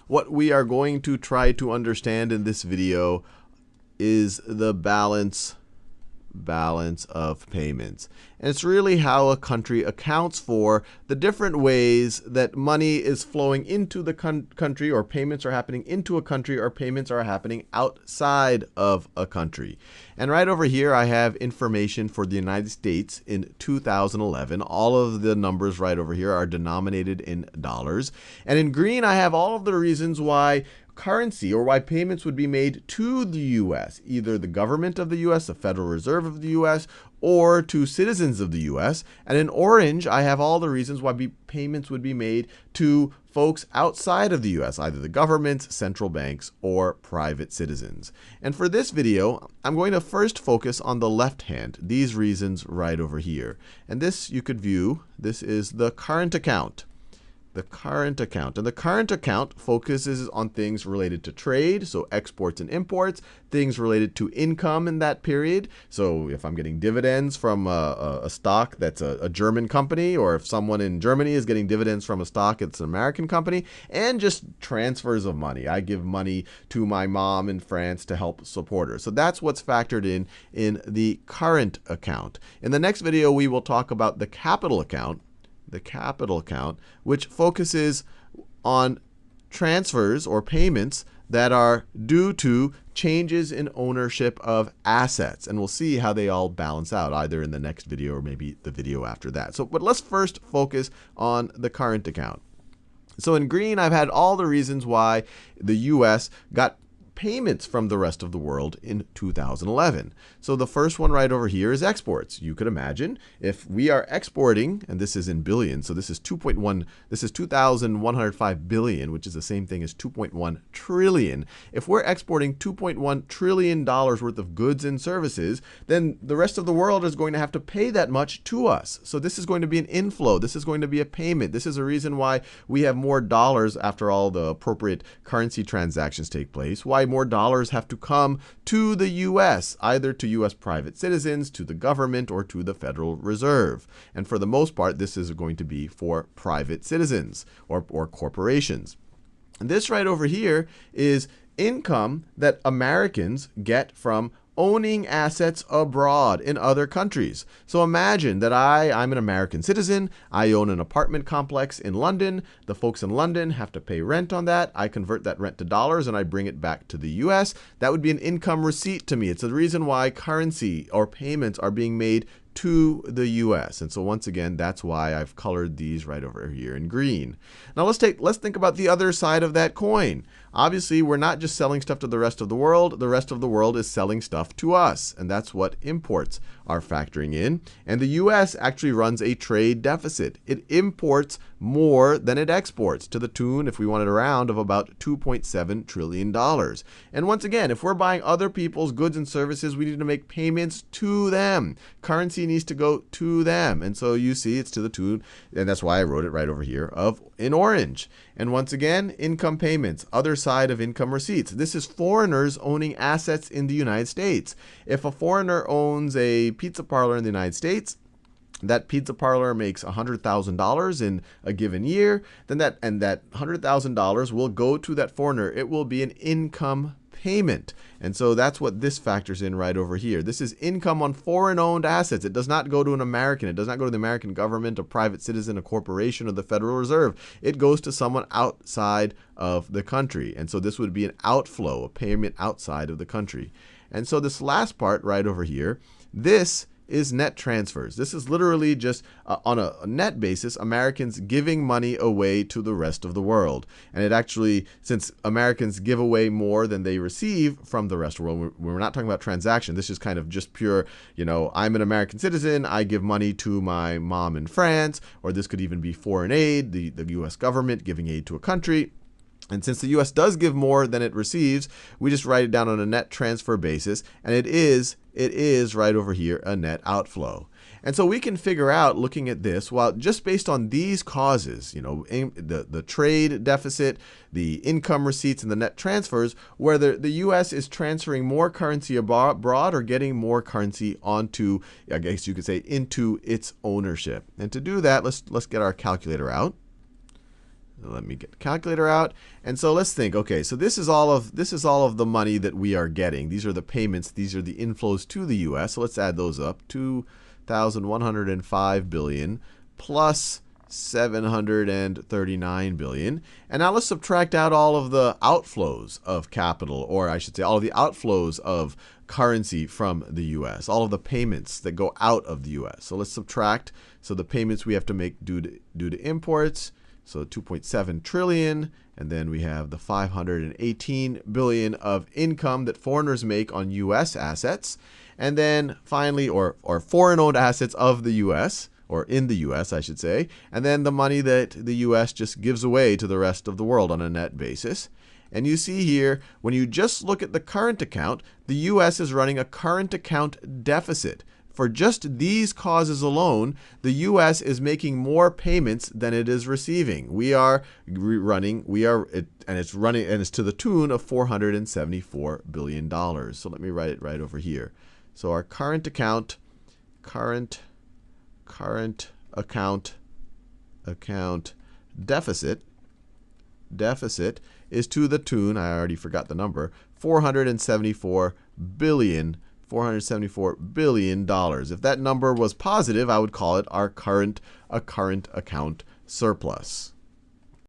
what we are going to try to understand in this video is the balance of payments. And it's really how a country accounts for the different ways that money is flowing into the country, or payments are happening into a country, or payments are happening outside of a country. And right over here, I have information for the United States in 2011. All of the numbers right over here are denominated in dollars. And in green, I have all of the reasons why currency, or why payments would be made to the U.S., either the government of the U.S., the Federal Reserve of the U.S., or to citizens of the U.S. And in orange, I have all the reasons why payments would be made to folks outside of the U.S., either the governments, central banks, or private citizens. And for this video, I'm going to first focus on the left hand, these reasons right over here. And this you could view, this is the current account. The current account. And the current account focuses on things related to trade, so exports and imports, things related to income in that period. So if I'm getting dividends from a stock that's a German company, or if someone in Germany is getting dividends from a stock that's an American company, and just transfers of money. I give money to my mom in France to help support her. So that's what's factored in the current account. In the next video, we will talk about the capital account. The capital account, which focuses on transfers or payments that are due to changes in ownership of assets. And we'll see how they all balance out, either in the next video or maybe the video after that. But let's first focus on the current account. So in green, I've had all the reasons why the U.S. got payments from the rest of the world in 2011. So the first one right over here is exports. You could imagine if we are exporting, and this is in billions, so this is 2,105 billion, which is the same thing as 2.1 trillion. If we're exporting $2.1 trillion worth of goods and services, then the rest of the world is going to have to pay that much to us. So this is going to be an inflow. This is going to be a payment. This is a reason why we have more dollars after all the appropriate currency transactions take place, why more dollars have to come to the U.S., either to U.S. private citizens, to the government, or to the Federal Reserve. And for the most part, this is going to be for private citizens or corporations. And this right over here is income that Americans get from owning assets abroad in other countries. So imagine that I'm an American citizen. I own an apartment complex in London. The folks in London have to pay rent on that. I convert that rent to dollars and I bring it back to the U.S. That would be an income receipt to me. It's the reason why currency or payments are being made to the U.S. And so once again, that's why I've colored these right over here in green. Now let's think about the other side of that coin. Obviously, we're not just selling stuff to the rest of the world. The rest of the world is selling stuff to us, and that's what imports are factoring in. And the U.S. actually runs a trade deficit. It imports more than it exports, to the tune, if we want it around, of about $2.7 trillion. And once again, if we're buying other people's goods and services, we need to make payments to them. Currency needs to go to them. And so you see it's to the tune, and that's why I wrote it right over here, of in orange. And once again, income payments, other side of income receipts. This is foreigners owning assets in the United States. If a foreigner owns a pizza parlor in the United States, that pizza parlor makes $100,000 in a given year, then that $100,000 will go to that foreigner. It will be an income payment. And so that's what this factors in right over here. This is income on foreign-owned assets. It does not go to an American. It does not go to the American government, a private citizen, a corporation, or the Federal Reserve. It goes to someone outside of the country. And so this would be an outflow, a payment outside of the country. And so this last part right over here, this is net transfers. This is literally just on a net basis, Americans giving money away to the rest of the world. And it actually, since Americans give away more than they receive from the rest of the world, we're not talking about transaction. This is kind of just pure, I'm an American citizen. I give money to my mom in France, or this could even be foreign aid, the U.S. government giving aid to a country. And since the U.S. does give more than it receives, we just write it down on a net transfer basis, and it is right over here a net outflow. And so we can figure out, looking at this, well, just based on these causes, the trade deficit, the income receipts, and the net transfers, whether the U.S. is transferring more currency abroad or getting more currency onto, I guess you could say, into its ownership. And to do that, let's get our calculator out. Let me get the calculator out. And so let's think, okay, so this is all of the money that we are getting. These are the payments, these are the inflows to the US. So let's add those up. 2,105 billion plus 739 billion. And now let's subtract out all of the outflows of capital, or I should say all of the outflows of currency from the US, all of the payments that go out of the US. So let's subtract. So the payments we have to make due to imports. So 2.7 trillion, and then we have the 518 billion of income that foreigners make on US assets. And then finally, or foreign-owned assets of the US, or in the US, I should say. And then the money that the US just gives away to the rest of the world on a net basis. And you see here, when you just look at the current account, the US is running a current account deficit. For just these causes alone, the US is making more payments than it is receiving. And it's to the tune of $474 billion. So let me write it right over here. So our current account deficit is to the tune, I already forgot the number, $474 billion. $474 billion. If that number was positive, I would call it a current account surplus.